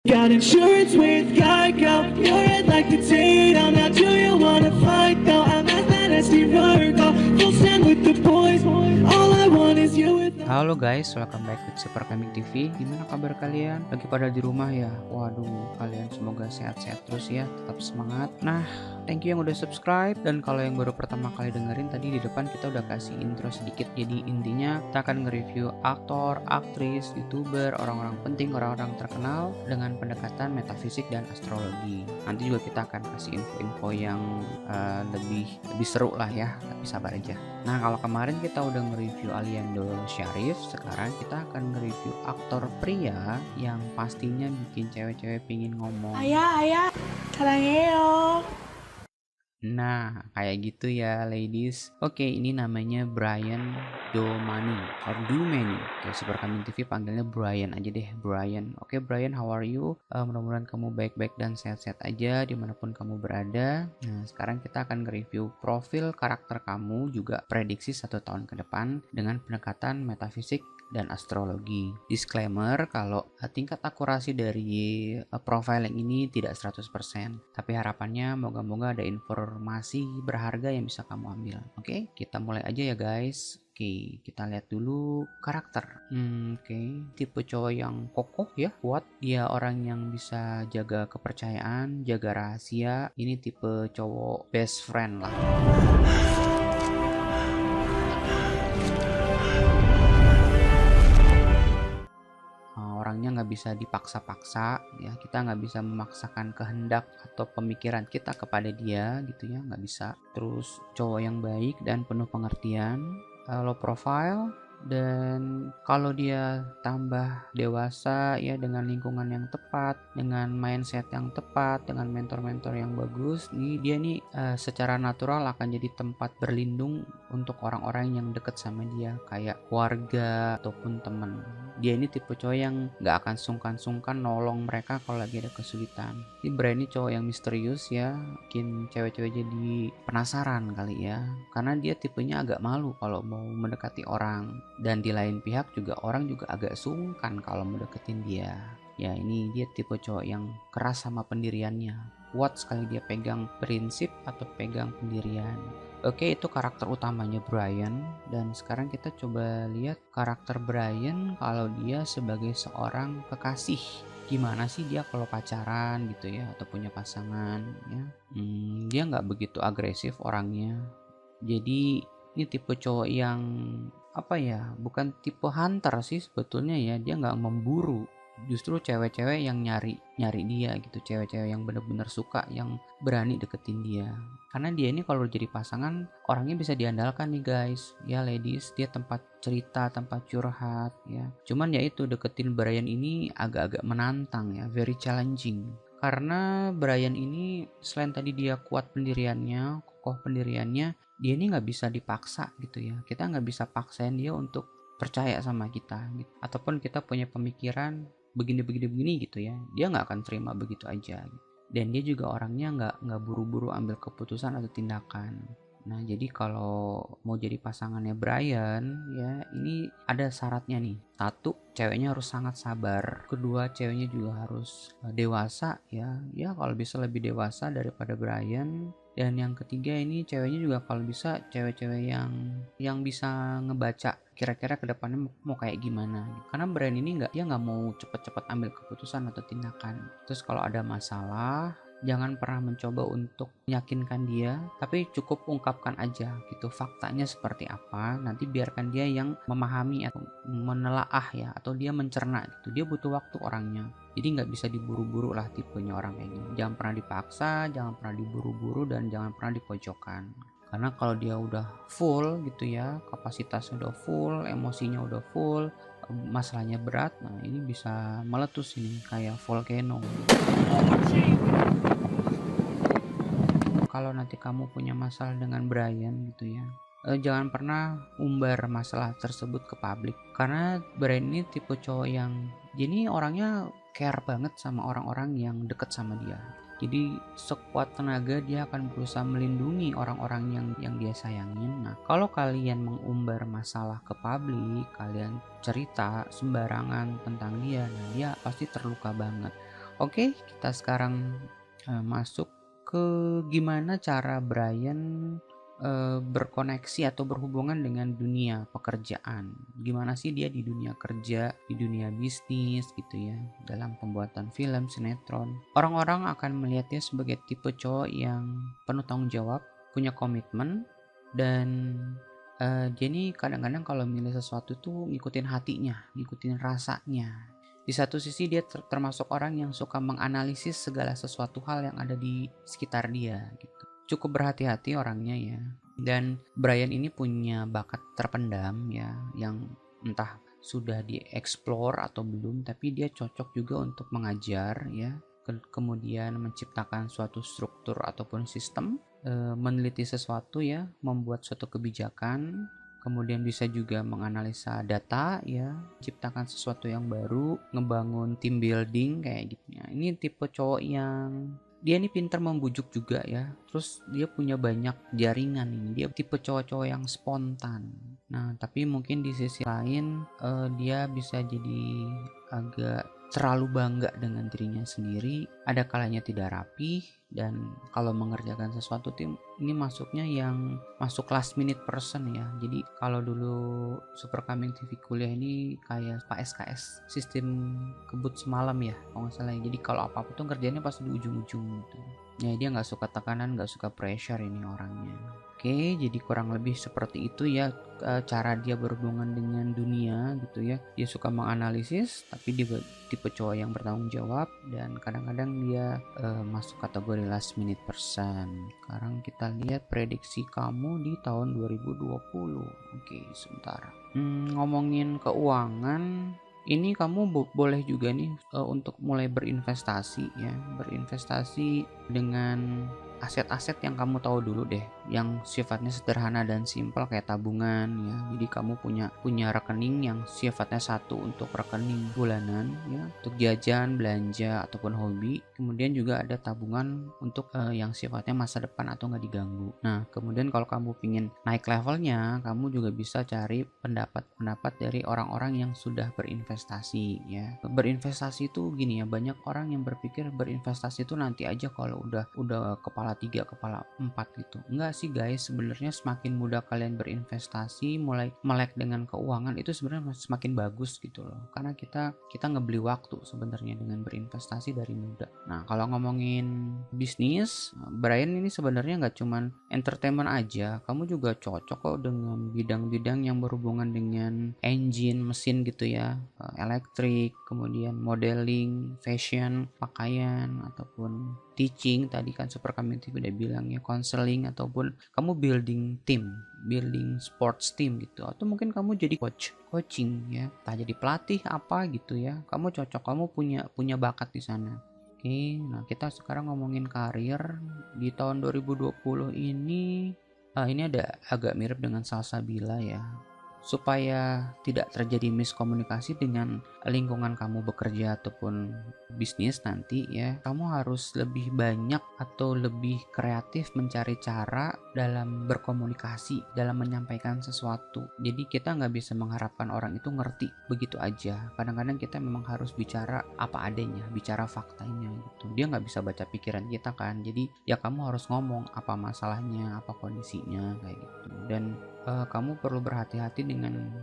Got insurance with Geico. You're red like potato. Now do you wanna fight though? I'm at that SD Virgo. Full stand with the boys. All I want is you with the... Halo guys, welcome back with Super Kambing TV. Gimana kabar kalian? Lagi pada di rumah ya? Waduh, kalian semoga sehat-sehat terus ya, tetap semangat. Nah, thank you yang udah subscribe. Dan kalau yang baru pertama kali dengerin, tadi di depan kita udah kasih intro sedikit. Jadi intinya kita akan nge-review aktor, aktris, youtuber, orang-orang penting, orang-orang terkenal dengan pendekatan metafisik dan astrologi. Nanti juga kita akan kasih info-info yang lebih seru lah ya, tapi sabar aja. Nah, kalau kemarin kita udah nge-review Aliando Syarif, sekarang kita akan nge-review aktor pria yang pastinya bikin cewek-cewek pingin ngomong. Ayah, 사랑해요. Nah, kayak gitu ya ladies. Oke, ini namanya Brian Domani or Dumani. Oke, Super Kambing TV panggilnya Brian aja deh, Brian. Oke, Brian, how are you? Mudah-mudahan kamu baik-baik dan sehat-sehat aja dimanapun kamu berada. Nah, sekarang kita akan nge-review profil karakter kamu, juga prediksi 1 tahun ke depan dengan pendekatan metafisik dan astrologi. Disclaimer kalau tingkat akurasi dari profiling ini tidak 100%, tapi harapannya moga-moga ada informasi berharga yang bisa kamu ambil. Oke, kita mulai aja ya guys. Oke, kita lihat dulu karakter. Oke, tipe cowok yang kokoh ya, kuat. Dia orang yang bisa jaga kepercayaan, jaga rahasia. Ini tipe cowok best friend lah. Orangnya nggak bisa dipaksa-paksa ya, kita nggak bisa memaksakan kehendak atau pemikiran kita kepada dia gitu ya, nggak bisa. Terus cowok yang baik dan penuh pengertian, low profile, dan kalau dia tambah dewasa ya dengan lingkungan yang tepat, dengan mindset yang tepat, dengan mentor-mentor yang bagus, dia secara natural akan jadi tempat berlindung untuk orang-orang yang deket sama dia, kayak keluarga ataupun teman. Dia ini tipe cowok yang gak akan sungkan-sungkan nolong mereka kalau lagi ada kesulitan. Ini Brian ini cowok yang misterius ya, bikin cewek-cewek jadi penasaran kali ya, karena dia tipenya agak malu kalau mau mendekati orang. Dan di lain pihak juga orang juga agak sungkan kalau mendeketin dia. Ya, ini dia tipe cowok yang keras sama pendiriannya, kuat sekali dia pegang prinsip atau pegang pendirian. Oke, itu karakter utamanya Brian. Dan sekarang kita coba lihat karakter Brian kalau dia sebagai seorang kekasih. Gimana sih dia kalau pacaran gitu ya, atau punya pasangan ya. Dia nggak begitu agresif orangnya. Jadi ini tipe cowok yang bukan tipe hunter sih sebetulnya ya. Dia nggak memburu, justru cewek-cewek yang nyari dia gitu, cewek-cewek yang bener-bener suka, yang berani deketin dia. Karena dia ini kalau jadi pasangan orangnya bisa diandalkan nih guys ya ladies. Dia tempat cerita, tempat curhat ya. Cuman ya itu, deketin Brian ini agak-agak menantang ya, very challenging. Karena Brian ini selain tadi dia kuat pendiriannya, kokoh pendiriannya, dia ini nggak bisa dipaksa gitu ya. Kita nggak bisa paksain dia untuk percaya sama kita gitu. Ataupun kita punya pemikiran begini gitu ya, dia nggak akan terima begitu aja gitu. Dan dia juga orangnya nggak buru-buru ambil keputusan atau tindakan. Nah, jadi kalau mau jadi pasangannya Brian ya, ini ada syaratnya nih. 1, ceweknya harus sangat sabar. 2, ceweknya juga harus dewasa ya. Ya, kalau bisa lebih dewasa daripada Brian. Dan yang ketiga, ini ceweknya juga kalau bisa cewek-cewek yang bisa ngebaca kira-kira kedepannya mau kayak gimana gitu. Karena Brian ini dia nggak mau cepet-cepet ambil keputusan atau tindakan. Terus kalau ada masalah, jangan pernah mencoba untuk meyakinkan dia, tapi cukup ungkapkan aja gitu faktanya seperti apa. Nanti biarkan dia yang memahami atau menelaah ya, atau dia mencerna gitu. Dia butuh waktu orangnya. Jadi nggak bisa diburu-buru lah tipenya orang kayak gini. Jangan pernah dipaksa, jangan pernah diburu-buru, dan jangan pernah dipojokkan. Karena kalau dia udah full gitu ya, kapasitasnya udah full, emosinya udah full, masalahnya berat, nah ini bisa meletus ini kayak volcano. Kalau nanti kamu punya masalah dengan Brian gitu ya, jangan pernah umbar masalah tersebut ke publik. Karena Brian ini tipe cowok yang jadi orangnya care banget sama orang-orang yang deket sama dia. Jadi sekuat tenaga dia akan berusaha melindungi orang-orang yang dia sayangin. Nah, kalau kalian mengumbar masalah ke publik, kalian cerita sembarangan tentang dia, nah dia pasti terluka banget. Oke, kita sekarang masuk ke gimana cara Brian berkoneksi atau berhubungan dengan dunia pekerjaan. Gimana sih dia di dunia kerja, di dunia bisnis gitu ya, dalam pembuatan film, sinetron. Orang-orang akan melihatnya sebagai tipe cowok yang penuh tanggung jawab, punya komitmen, dan dia nih kadang-kadang kalau milih sesuatu tuh ngikutin hatinya, ngikutin rasanya. Di satu sisi dia termasuk orang yang suka menganalisis segala sesuatu hal yang ada di sekitar dia gitu. Cukup berhati-hati orangnya ya. Dan Brian ini punya bakat terpendam ya, yang entah sudah dieksplor atau belum, tapi dia cocok juga untuk mengajar ya. Kemudian menciptakan suatu struktur ataupun sistem, meneliti sesuatu ya, membuat suatu kebijakan, kemudian bisa juga menganalisa data ya, ciptakan sesuatu yang baru, ngebangun team building kayak gitu ya. Ini tipe cowok yang dia ini pintar membujuk juga ya, terus dia punya banyak jaringan ini, dia tipe cowok-cowok yang spontan. Nah tapi mungkin di sisi lain dia bisa jadi agak terlalu bangga dengan dirinya sendiri, ada kalanya tidak rapih, dan kalau mengerjakan sesuatu tim ini masuknya yang masuk last minute person ya. Jadi kalau dulu Super Coming TV kuliah ini kayak Pak SKS, sistem kebut semalam ya kalau nggak salah ya. Jadi kalau apa-apa tuh kerjanya pas di ujung-ujung gitu ya. Dia nggak suka tekanan, nggak suka pressure ini orangnya. Oke, jadi kurang lebih seperti itu ya cara dia berhubungan dengan dunia gitu ya. Dia suka menganalisis, tapi dia tipe cowok yang bertanggung jawab, dan kadang-kadang dia masuk kategori last minute person. Sekarang kita lihat prediksi kamu di tahun 2020. Oke, sebentar. Ngomongin keuangan, ini kamu boleh juga nih untuk mulai berinvestasi ya. Berinvestasi dengan aset-aset yang kamu tahu dulu deh, yang sifatnya sederhana dan simpel kayak tabungan ya. Jadi kamu punya rekening yang sifatnya satu untuk rekening bulanan ya, untuk jajan, belanja ataupun hobi. Kemudian juga ada tabungan untuk yang sifatnya masa depan atau nggak diganggu. Nah kemudian kalau kamu pingin naik levelnya, kamu juga bisa cari pendapat dari orang-orang yang sudah berinvestasi ya. Berinvestasi itu gini ya, banyak orang yang berpikir berinvestasi itu nanti aja kalau udah kepala 3, kepala 4 gitu. Enggak sih guys, sebenarnya semakin mudah kalian berinvestasi, mulai melek dengan keuangan, itu sebenarnya semakin bagus gitu loh. Karena kita ngebeli waktu sebenarnya dengan berinvestasi dari muda. Nah kalau ngomongin bisnis, Brian ini sebenarnya nggak cuman entertainment aja, kamu juga cocok kok dengan bidang-bidang yang berhubungan dengan engine, mesin gitu ya, elektrik, kemudian modeling, fashion, pakaian, ataupun teaching. Tadi kan Super Coming TV udah bilang ya, counseling, ataupun kamu building sports team gitu, atau mungkin kamu jadi coaching ya, entah jadi pelatih apa gitu ya. Kamu cocok, kamu punya bakat di sana. Oke, nah kita sekarang ngomongin karir di tahun 2020 ini. Ini ada agak mirip dengan Salsabila ya. Supaya tidak terjadi miskomunikasi dengan lingkungan kamu bekerja ataupun bisnis nanti ya, kamu harus lebih banyak atau lebih kreatif mencari cara dalam berkomunikasi, dalam menyampaikan sesuatu. Jadi kita nggak bisa mengharapkan orang itu ngerti begitu aja. Kadang-kadang kita memang harus bicara apa adanya, bicara faktanya gitu. Dia nggak bisa baca pikiran kita kan, jadi ya kamu harus ngomong apa masalahnya, apa kondisinya kayak gitu. Dan kamu perlu berhati-hati dengan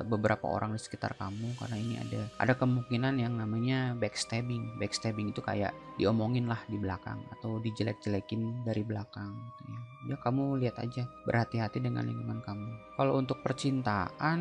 beberapa orang di sekitar kamu, karena ini ada kemungkinan yang namanya backstabbing itu kayak diomongin lah di belakang atau dijelek-jelekin dari belakang gitu ya. Ya kamu lihat aja, berhati-hati dengan lingkungan kamu. Kalau untuk percintaan,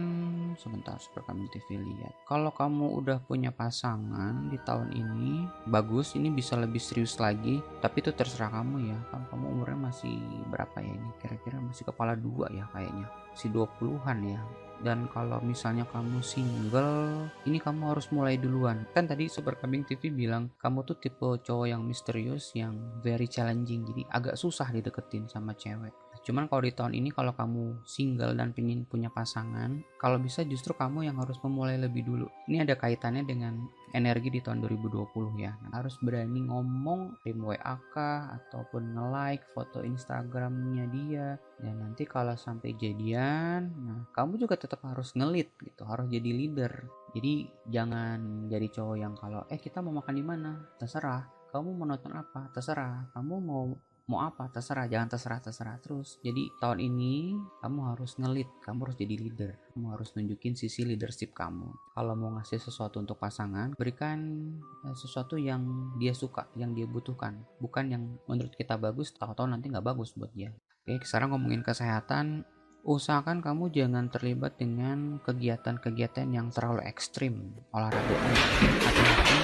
sebentar Super Coming TV lihat. Kalau kamu udah punya pasangan di tahun ini, bagus, ini bisa lebih serius lagi, tapi itu terserah kamu ya. Kamu umurnya masih berapa ya ini? Kira-kira masih kepala 2 ya kayaknya, masih 20-an ya. Dan kalau misalnya kamu single, ini kamu harus mulai duluan. Kan tadi Super Coming TV bilang kamu tuh tipe cowok yang misterius, yang very challenging, jadi agak susah dideketin sama cewek. Cuman kalau di tahun ini, kalau kamu single dan pengen punya pasangan, kalau bisa justru kamu yang harus memulai lebih dulu. Ini ada kaitannya dengan energi di tahun 2020 ya. Nah, harus berani ngomong, kirim WA kah, ataupun nge-like foto Instagramnya dia. Dan nanti kalau sampai jadian, nah kamu juga tetap harus nge-lead gitu, harus jadi leader. Jadi jangan jadi cowok yang kalau kita mau makan di mana, terserah. Kamu mau nonton apa, terserah. Kamu mau apa, terserah. Jangan terserah terus. Jadi tahun ini kamu harus ngelit, kamu harus jadi leader. Kamu harus nunjukin sisi leadership kamu. Kalau mau ngasih sesuatu untuk pasangan, berikan sesuatu yang dia suka, yang dia butuhkan, bukan yang menurut kita bagus, tahu-tahu nanti nggak bagus buat dia. Oke, sekarang ngomongin kesehatan. Usahakan kamu jangan terlibat dengan kegiatan-kegiatan yang terlalu ekstrim, olahraga. Hati-hati,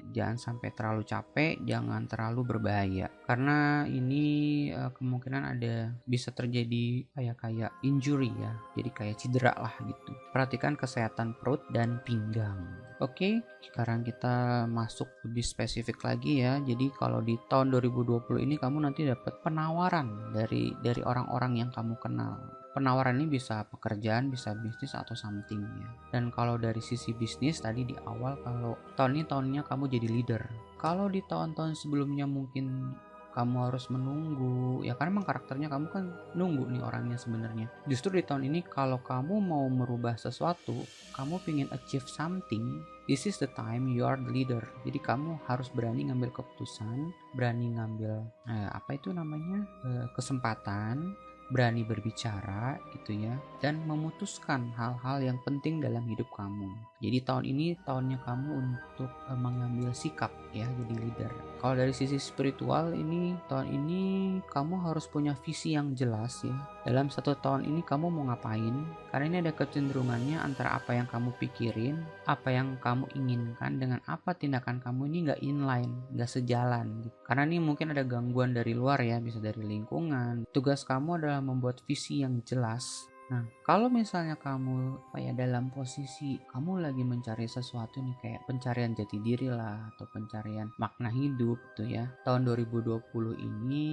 jangan sampai terlalu capek, jangan terlalu berbahaya, karena ini kemungkinan ada bisa terjadi kayak injury ya, jadi kayak cedera lah gitu. Perhatikan kesehatan perut dan pinggang. Oke, sekarang kita masuk lebih spesifik lagi ya. Jadi kalau di tahun 2020 ini kamu nanti dapat penawaran dari orang-orang yang kamu kenal. Penawaran ini bisa pekerjaan, bisa bisnis atau something ya. Dan kalau dari sisi bisnis tadi di awal, kalau tahun ini tahunnya kamu jadi leader. Kalau di tahun-tahun sebelumnya mungkin kamu harus menunggu ya, karena emang karakternya kamu kan nunggu nih orangnya sebenarnya. Justru di tahun ini kalau kamu mau merubah sesuatu, kamu pengen achieve something, this is the time you are the leader. Jadi kamu harus berani ngambil keputusan, berani ngambil kesempatan, berani berbicara gitu ya, dan memutuskan hal-hal yang penting dalam hidup kamu. Jadi tahun ini tahunnya kamu untuk mengambil sikap ya, jadi leader. Kalau dari sisi spiritual ini, tahun ini kamu harus punya visi yang jelas ya. Dalam 1 tahun ini kamu mau ngapain? Karena ini ada kecenderungannya antara apa yang kamu pikirin, apa yang kamu inginkan, dengan apa tindakan kamu ini nggak inline, nggak sejalan gitu. Karena ini mungkin ada gangguan dari luar ya, bisa dari lingkungan. Tugas kamu adalah membuat visi yang jelas. Nah, kalau misalnya kamu dalam posisi kamu lagi mencari sesuatu nih, kayak pencarian jati diri lah, atau pencarian makna hidup tuh ya, tahun 2020 ini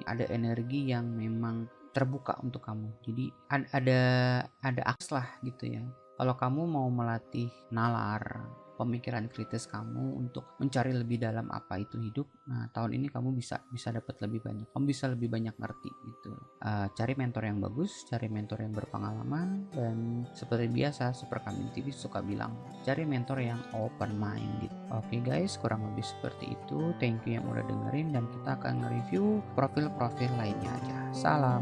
ada energi yang memang terbuka untuk kamu. Jadi ada akses lah gitu ya. Kalau kamu mau melatih nalar, pemikiran kritis kamu untuk mencari lebih dalam apa itu hidup, nah tahun ini kamu bisa dapat lebih banyak, kamu bisa lebih banyak ngerti gitu. Cari mentor yang bagus, cari mentor yang berpengalaman, dan seperti biasa Super Kambing TV suka bilang, cari mentor yang open minded. Oke guys, kurang lebih seperti itu. Thank you yang udah dengerin, dan kita akan nge-review profil-profil lainnya aja. Salam.